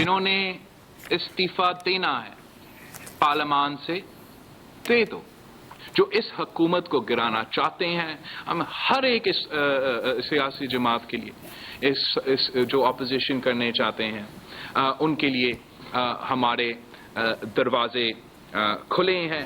جنہوں نے استعفیٰ دینا ہے پارلیمان سے دے دو. جو اس حکومت کو گرانا چاہتے ہیں، ہم ہر ایک اس سیاسی جماعت کے لیے اس جو اپوزیشن کرنے چاہتے ہیں ان کے لیے ہمارے دروازے کھلے ہیں.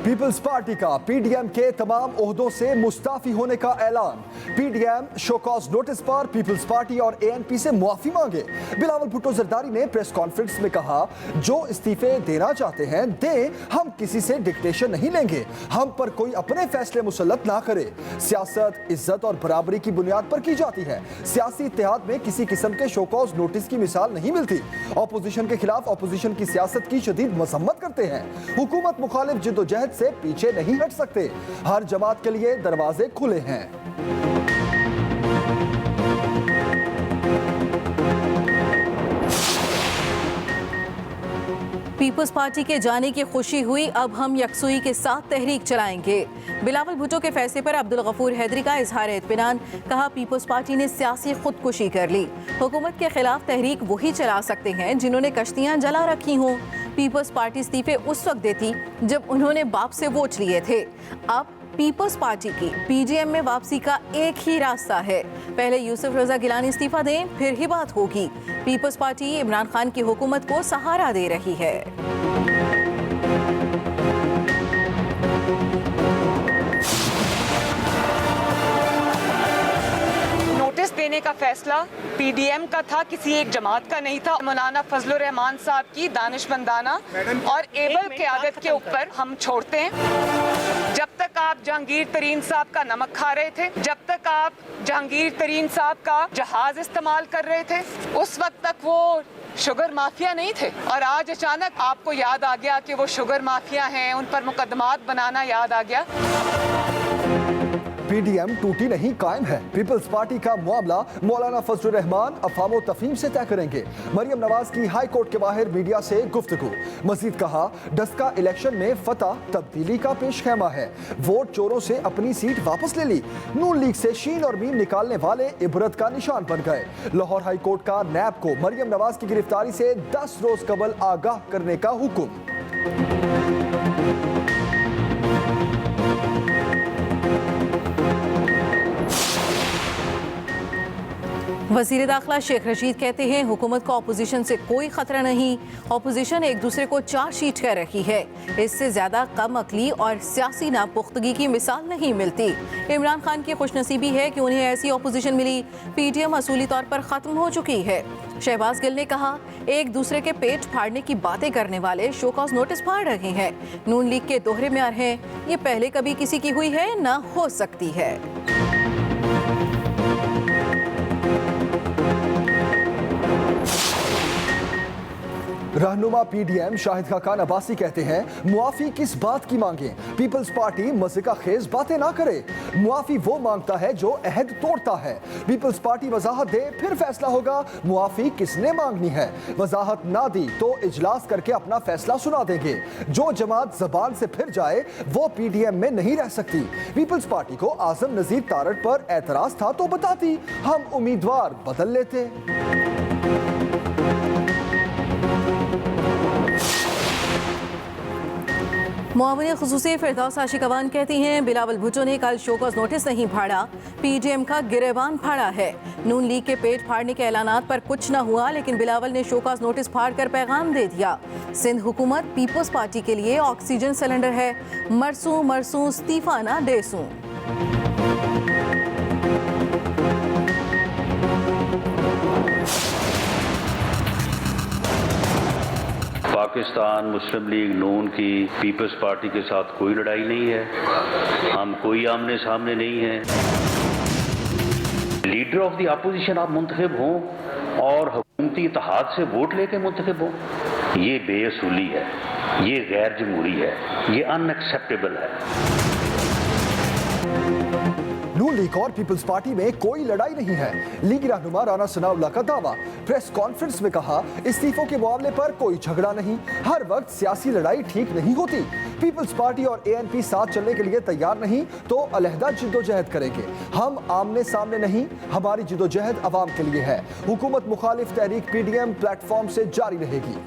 پیپلز پارٹی کا پی ڈی ایم کے تمام عہدوں سے مستعفی ہونے کا اعلان. P D M show cause notice پر پیپلز پارٹی اور اے این پی سے معافی مانگے. بلاول بھٹو زرداری نے پریس کانفرنس میں کہا جو استعفے دینا چاہتے ہیں دیں، ہم کسی سے ڈکٹیشن نہیں لیں گے، ہم پر کوئی اپنے فیصلے مسلط نہ کرے. سیاست عزت اور برابری کی بنیاد پر کی جاتی ہے. سیاسی اتحاد میں کسی قسم کے شو کاز نوٹس کی مثال نہیں ملتی. اپوزیشن کے خلاف اپوزیشن کی سیاست کی شدید مذمت کرتے ہیں. حکومت مخالف جدوجہد سے پیچھے نہیں ہٹ سکتے. ہر جماعت کے لیے دروازے کھلے ہیں. پیپلز پارٹی کے جانے کی خوشی ہوئی، اب ہم یکسوئی کے ساتھ تحریک چلائیں گے. بلاول بھٹو کے فیصلے پر عبدالغفور حیدری کا اظہار اطمینان. کہا پیپلز پارٹی نے سیاسی خودکشی کر لی. حکومت کے خلاف تحریک وہی چلا سکتے ہیں جنہوں نے کشتیاں جلا رکھی ہوں. پیپلز پارٹی استعفے اس وقت دیتی جب انہوں نے باپ سے ووٹ لیے تھے. اب پیپلز پارٹی کی پی ڈی ایم میں واپسی کا ایک ہی راستہ ہے. پہلے یوسف رضا گیلانی استعفیٰ دیں، پھر ہی بات ہوگی. پیپلز پارٹی عمران خان کی حکومت کو سہارا دے رہی ہے. نوٹس دینے کا فیصلہ پی ڈی ایم کا تھا، کسی ایک جماعت کا نہیں تھا. مولانا فضل الرحمان صاحب کی دانشمندانہ اور ایبل قیادت کے اوپر ہم چھوڑتے ہیں. جب تک آپ جہانگیر ترین صاحب کا نمک کھا رہے تھے، جب تک آپ جہانگیر ترین صاحب کا جہاز استعمال کر رہے تھے، اس وقت تک وہ شوگر مافیا نہیں تھے. اور آج اچانک آپ کو یاد آ گیا کہ وہ شوگر مافیا ہیں، ان پر مقدمات بنانا یاد آ گیا. پی ڈی ایم ٹوٹی نہیں، قائم ہے. پیپلز پارٹی کا معاملہ مولانا فضل الرحمان افہام و تفہیم سے طے کریں گے. مریم نواز کی ہائی کورٹ کے باہر میڈیا سے گفتگو. مزید کہا ڈسکا الیکشن میں فتح تبدیلی کا پیش خیمہ ہے. ووٹ چوروں سے اپنی سیٹ واپس لے لی. نون لیگ سے شین اور میم نکالنے والے عبرت کا نشان بن گئے. لاہور ہائی کورٹ کا نیب کو مریم نواز کی گرفتاری سے 10 روز قبل آگاہ کرنے کا حکم. وزیر داخلہ شیخ رشید کہتے ہیں حکومت کو اپوزیشن سے کوئی خطرہ نہیں. اپوزیشن ایک دوسرے کو چارج شیٹ کر رہی ہے. اس سے زیادہ کم عقلی اور سیاسی ناپختگی کی مثال نہیں ملتی. عمران خان کی خوش نصیبی ہے کہ انہیں ایسی اپوزیشن ملی. پی ٹی ایم اصولی طور پر ختم ہو چکی ہے. شہباز گل نے کہا ایک دوسرے کے پیٹ پھاڑنے کی باتیں کرنے والے شو کاز نوٹس پھاڑ رہے ہیں. نون لیگ کے دوہرے معیار ہیں. یہ پہلے کبھی کسی کی ہوئی ہے نہ ہو سکتی ہے. رہنما پی ڈی ایم شاہد خاقان عباسی کہتے ہیں معافی کس بات کی مانگیں. پیپلز پارٹی مزیکا خیز باتیں نہ کرے. معافی وہ مانگتا ہے جو عہد توڑتا ہے. پیپلز پارٹی وضاحت دے پھر فیصلہ ہوگا معافی کس نے مانگنی ہے. وضاحت نہ دی تو اجلاس کر کے اپنا فیصلہ سنا دیں گے. جو جماعت زبان سے پھر جائے وہ پی ڈی ایم میں نہیں رہ سکتی. پیپلز پارٹی کو اعظم نذیر تارڑ پر اعتراض تھا تو بتاتی، ہم امیدوار بدل لیتے. معاون خصوصی فردوس عاشقوان کہتی ہیں بلاول بھٹو نے کل شو کاز نوٹس نہیں پھاڑا، پی ڈی ایم کا گریبان پھاڑا ہے. نون لیگ کے پیٹ پھاڑنے کے اعلانات پر کچھ نہ ہوا، لیکن بلاول نے شو کاز نوٹس پھاڑ کر پیغام دے دیا. سندھ حکومت پیپلز پارٹی کے لیے آکسیجن سلنڈر ہے. مرسوں مرسوں استعفیٰ نہ دے سوں. پاکستان مسلم لیگ نون کی پیپلز پارٹی کے ساتھ کوئی لڑائی نہیں ہے. ہم کوئی آمنے سامنے نہیں ہیں. لیڈر آف دی اپوزیشن آپ منتخب ہوں اور حکومتی اتحاد سے ووٹ لے کے منتخب ہوں، یہ بے اصولی ہے، یہ غیر جمہوری ہے، یہ ان ایکسیپٹیبل ہے. نون لیگ اور پیپلز پارٹی میں کوئی لڑائی نہیں ہے. لیگی رہنما رانا ثناء اللہ کا دعویٰ. پریس کانفرنس میں کہا استعفوں کے معاملے پر کوئی جھگڑا نہیں. ہر وقت سیاسی لڑائی ٹھیک نہیں ہوتی. پیپلز پارٹی اور ANP ساتھ چلنے کے لیے تیار نہیں تو علیحدہ جدوجہد کریں گے. ہم آمنے سامنے نہیں, ہماری جدوجہد عوام کے لیے ہے. حکومت مخالف تحریک PDM پلیٹ فارم سے جاری رہے گی.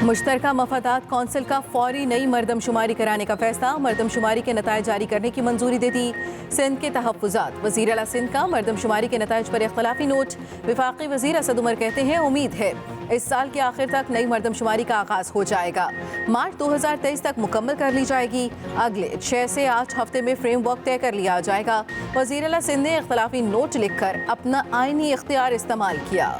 مشترکہ مفادات کونسل کا فوری نئی مردم شماری کرانے کا فیصلہ. مردم شماری کے نتائج جاری کرنے کی منظوری دے دی. سندھ کے تحفظات. وزیر اعلیٰ سندھ کا مردم شماری کے نتائج پر اختلافی نوٹ. وفاقی وزیر اسد عمر کہتے ہیں امید ہے اس سال کے آخر تک نئی مردم شماری کا آغاز ہو جائے گا. مارچ 2023 تک مکمل کر لی جائے گی. اگلے 6 سے 8 ہفتے میں فریم ورک طے کر لیا جائے گا. وزیر اعلیٰ سندھ نے اختلافی نوٹ لکھ کر اپنا آئینی اختیار استعمال کیا.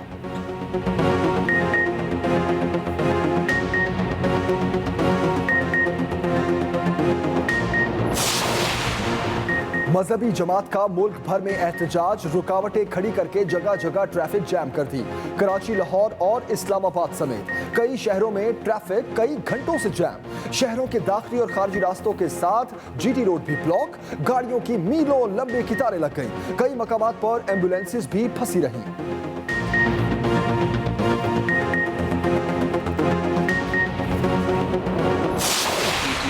مذہبی جماعت کا ملک بھر میں احتجاج. رکاوٹیں کھڑی کر کے جگہ جگہ ٹریفک جام کر دی. کراچی, لاہور اور اسلام آباد سمیت کئی شہروں میں ٹریفک کئی گھنٹوں سے جام. شہروں کے داخلی اور خارجی راستوں کے ساتھ GT روڈ بھی بلاک. گاڑیوں کی میلوں لمبی قطاریں لگ گئیں. کئی مقامات پر ایمبولینسز بھی پھنسی رہیں.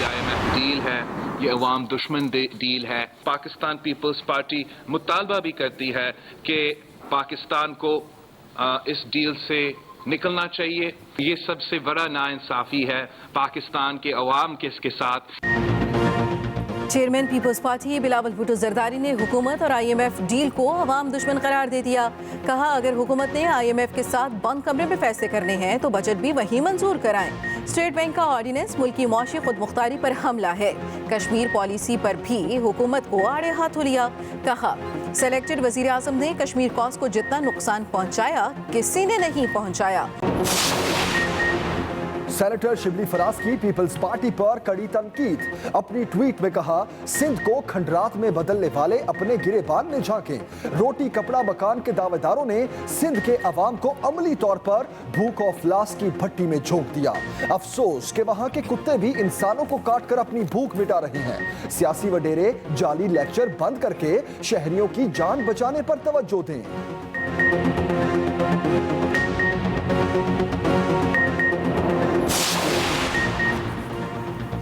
IMF ڈیل ہے, یہ عوام دشمن ڈیل ہے. پاکستان پیپلز پارٹی مطالبہ بھی کرتی ہے کہ پاکستان کو اس ڈیل سے نکلنا چاہیے. یہ سب سے بڑا ناانصافی ہے پاکستان کے عوام کے ساتھ. چیئرمین پیپلز پارٹی بلاول بھٹو زرداری نے حکومت اور IMF ڈیل کو عوام دشمن قرار دے دیا. کہا اگر حکومت نے IMF کے ساتھ بند کمرے میں فیصلے کرنے ہیں تو بجٹ بھی وہی منظور کرائیں. اسٹیٹ بینک کا آرڈیننس ملکی معاشی خود مختاری پر حملہ ہے. کشمیر پالیسی پر بھی حکومت کو آڑے ہاتھوں لیا. کہا سلیکٹڈ وزیر اعظم نے کشمیر کاز کو جتنا نقصان پہنچایا کسی نے نہیں پہنچایا. سینیٹر شبلی فراز کی پیپلز پارٹی پر کڑی تنقید. اپنی ٹویٹ میں کہا سندھ کو کھنڈرات میں بدلنے والے اپنے گریبان میں جھانکیں. روٹی کپڑا مکان کے دعوے داروں نے سندھ کے عوام کو عملی طور پر بھوک اور افلاس کی بھٹی میں جھونک دیا. افسوس کہ وہاں کے کتے بھی انسانوں کو کاٹ کر اپنی بھوک مٹا رہے ہیں. سیاسی وڈیرے جعلی لیکچر بند کر کے شہریوں کی جان بچانے پر توجہ دیں.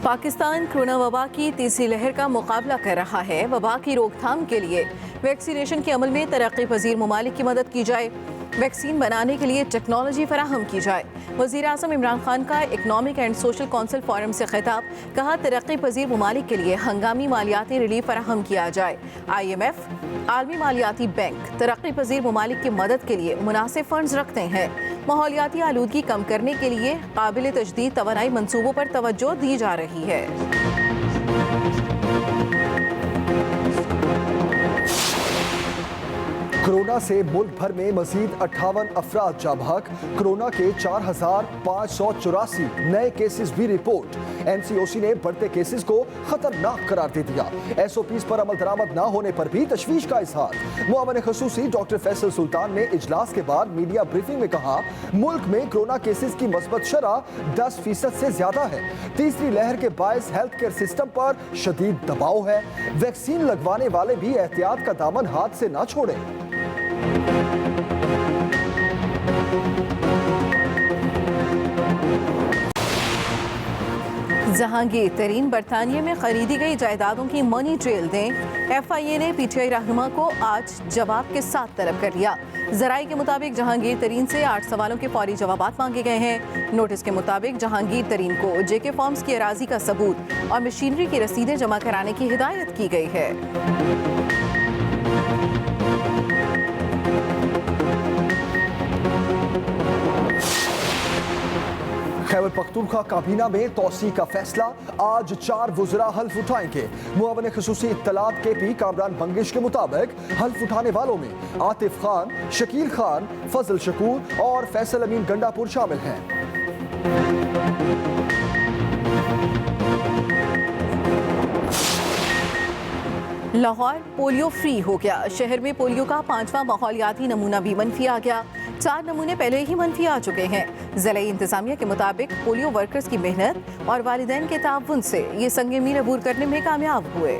پاکستان کرونا وبا کی تیسری لہر کا مقابلہ کر رہا ہے. وبا کی روک تھام کے لیے ویکسینیشن کے عمل میں ترقی پذیر ممالک کی مدد کی جائے. ویکسین بنانے کے لیے ٹیکنالوجی فراہم کی جائے. وزیر اعظم عمران خان کا economic and social council forum سے خطاب. کہا ترقی پذیر ممالک کے لیے ہنگامی مالیاتی ریلیف فراہم کیا جائے. IMF, عالمی مالیاتی بینک ترقی پذیر ممالک کی مدد کے لیے مناسب فنڈز رکھتے ہیں. ماحولیاتی آلودگی کم کرنے کے لیے قابل تجدید توانائی منصوبوں پر توجہ دی جا رہی ہے. کرونا سے ملک بھر میں مزید 58 افراد جاں بحق. کرونا کے 4584 نئے کیسز بھی رپورٹ. NCOC نے بڑھتے کیسز کو خطرناک قرار دے دیا. SOPs پر عمل درآمد نہ ہونے پر بھی تشویش کا اظہار. معاون خصوصی ڈاکٹر فیصل سلطان نے اجلاس کے بعد میڈیا بریفنگ میں کہا ملک میں کرونا کیسز کی مثبت شرح 10% سے زیادہ ہے. تیسری لہر کے باعث ہیلتھ کیئر سسٹم پر شدید دباؤ ہے. ویکسین لگوانے والے بھی احتیاط کا دامن ہاتھ سے نہ چھوڑیں. جہانگیر ترین برطانیہ میں خریدی گئی جائیدادوں کی منی ٹریل دیں. FIA نے PTI رہنما کو آج جواب کے ساتھ طلب کر لیا. ذرائع کے مطابق جہانگیر ترین سے 8 سوالوں کے فوری جوابات مانگے گئے ہیں. نوٹس کے مطابق جہانگیر ترین کو JK فارمز کی اراضی کا ثبوت اور مشینری کی رسیدیں جمع کرانے کی ہدایت کی گئی ہے. خیبر پختونخوا کابینہ میں توسیع کا فیصلہ. آج 4 وزراء حلف اٹھائیں گے. معاون خصوصی اطلاعات KP کامران بنگش کے مطابق حلف اٹھانے والوں میں عاطف خان, شکیل خان, فضل شکور اور فیصل امین گنڈا پور شامل ہیں. لاہور پولیو فری ہو گیا. شہر میں پولیو کا 5واں ماحولیاتی نمونہ بھی منفی آ گیا. 4 نمونے پہلے ہی منفی آ چکے ہیں. ضلعی انتظامیہ کے مطابق پولیو ورکرز کی محنت اور والدین کے تعاون سے یہ سنگ میل عبور کرنے میں کامیاب ہوئے.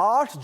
8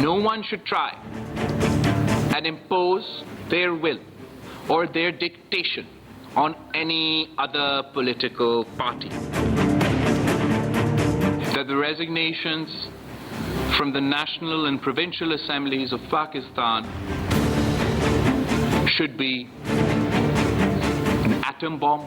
no one should try and impose their will or their dictation on any other political party. That the resignations from the national and provincial assemblies of Pakistan should be an atom bomb,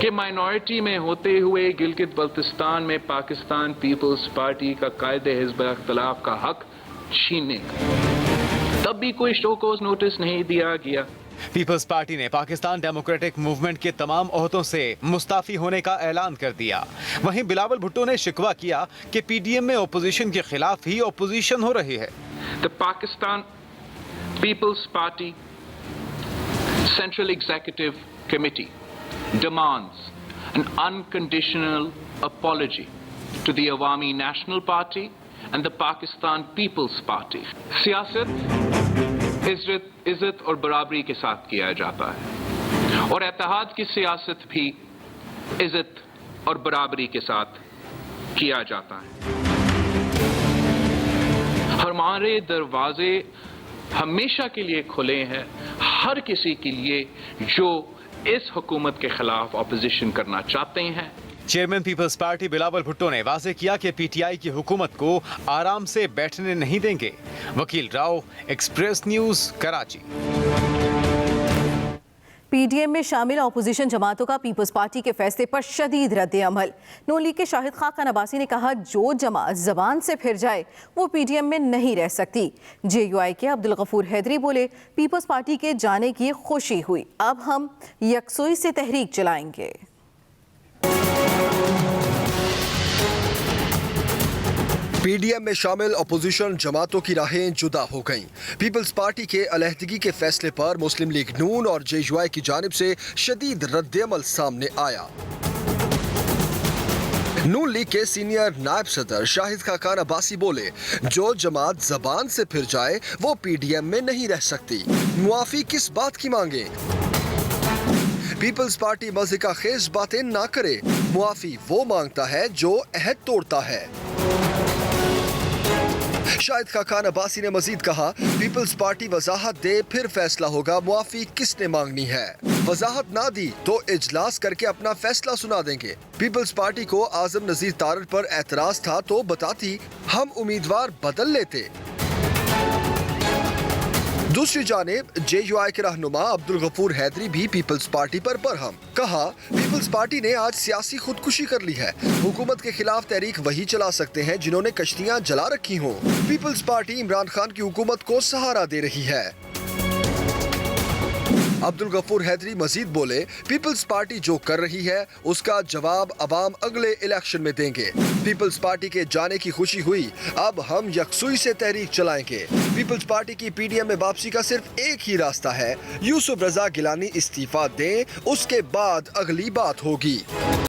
کہ minority میں ہوتے ہوئے گلگت بلتستان میں Pakistan Peoples party کا قائد حزب اختلاف کا حق چھیننے کا تب بھی کوئی شو کوز نوٹس نہیں دیا گیا. پیپلز پارٹی نے پاکستان ڈیموکریٹک موومنٹ کے تمام عہدوں سے مستعفی ہونے کا اعلان کر دیا. وہیں بلاول بھٹو نے شکوہ کیا کہ پی ڈی ایم میں اپوزیشن کے خلاف ہی اپوزیشن ہو رہی ہے. The Pakistan People's Party Central Executive Committee demands an unconditional apology to the Awami National Party and the Pakistan People's Party. سیاست عزت اور برابری کے ساتھ کیا جاتا ہے اور اتحاد کی سیاست بھی عزت اور برابری کے ساتھ کیا جاتا ہے. ہمارے دروازے ہمیشہ کے لیے کھلے ہیں ہر کسی کے لیے جو اس حکومت کے خلاف اپوزیشن کرنا چاہتے ہیں. چیئرمین پیپلز پارٹی بلاول بھٹو نے واضح کیا کہ پی ٹی آئی کی حکومت کو آرام سے بیٹھنے نہیں دیں گے. Wakeel Rao, Express News, Karachi. P D M میں شامل اپوزیشن جماعتوں کا پیپلز پارٹی کے فیصلے پر شدید رد عمل. نون لیگ کے شاہد خاقان عباسی نے کہا جو جماعت زبان سے پھر جائے وہ پی ڈی ایم میں نہیں رہ سکتی. جے یو آئی کے عبدالغفور حیدری بولے پیپلز پارٹی کے جانے کی خوشی ہوئی، اب ہم یکسوئی سے تحریک چلائیں گے. پی ڈی ایم میں شامل اپوزیشن جماعتوں کی راہیں جدا ہو گئیں. پیپلز پارٹی کے علیحدگی کے فیصلے پر مسلم لیگ نون اور جے یو آئی کی جانب سے شدید رد عمل سامنے آیا. نون لیگ کے سینئر نائب صدر شاہد خاقان عباسی بولے جو جماعت زبان سے پھر جائے وہ پی ڈی ایم میں نہیں رہ سکتی. معافی کس بات کی مانگے؟ پیپلز پارٹی مضحکہ خیز باتیں نہ کرے، معافی وہ مانگتا ہے جو عہد توڑتا ہے. شاہد خاقان عباسی نے مزید کہا پیپلز پارٹی وضاحت دے پھر فیصلہ ہوگا معافی کس نے مانگنی ہے. وضاحت نہ دی تو اجلاس کر کے اپنا فیصلہ سنا دیں گے. پیپلز پارٹی کو اعظم نذیر تارڑ پر اعتراض تھا تو بتاتی ہم امیدوار بدل لیتے. دوسری جانب جے یو آئی کے رہنما عبدالغفور حیدری بھی پیپلز پارٹی پر برہم. کہا پیپلز پارٹی نے آج سیاسی خودکشی کر لی ہے. حکومت کے خلاف تحریک وہی چلا سکتے ہیں جنہوں نے کشتیاں جلا رکھی ہوں. پیپلز پارٹی عمران خان کی حکومت کو سہارا دے رہی ہے. عبدالغفور حیدری مزید بولے پیپلز پارٹی جو کر رہی ہے اس کا جواب عوام اگلے الیکشن میں دیں گے. پیپلز پارٹی کے جانے کی خوشی ہوئی، اب ہم یکسوئی سے تحریک چلائیں گے. پیپلز پارٹی کی پی ڈی ایم میں واپسی کا صرف ایک ہی راستہ ہے، یوسف رضا گیلانی استعفیٰ دیں، اس کے بعد اگلی بات ہوگی.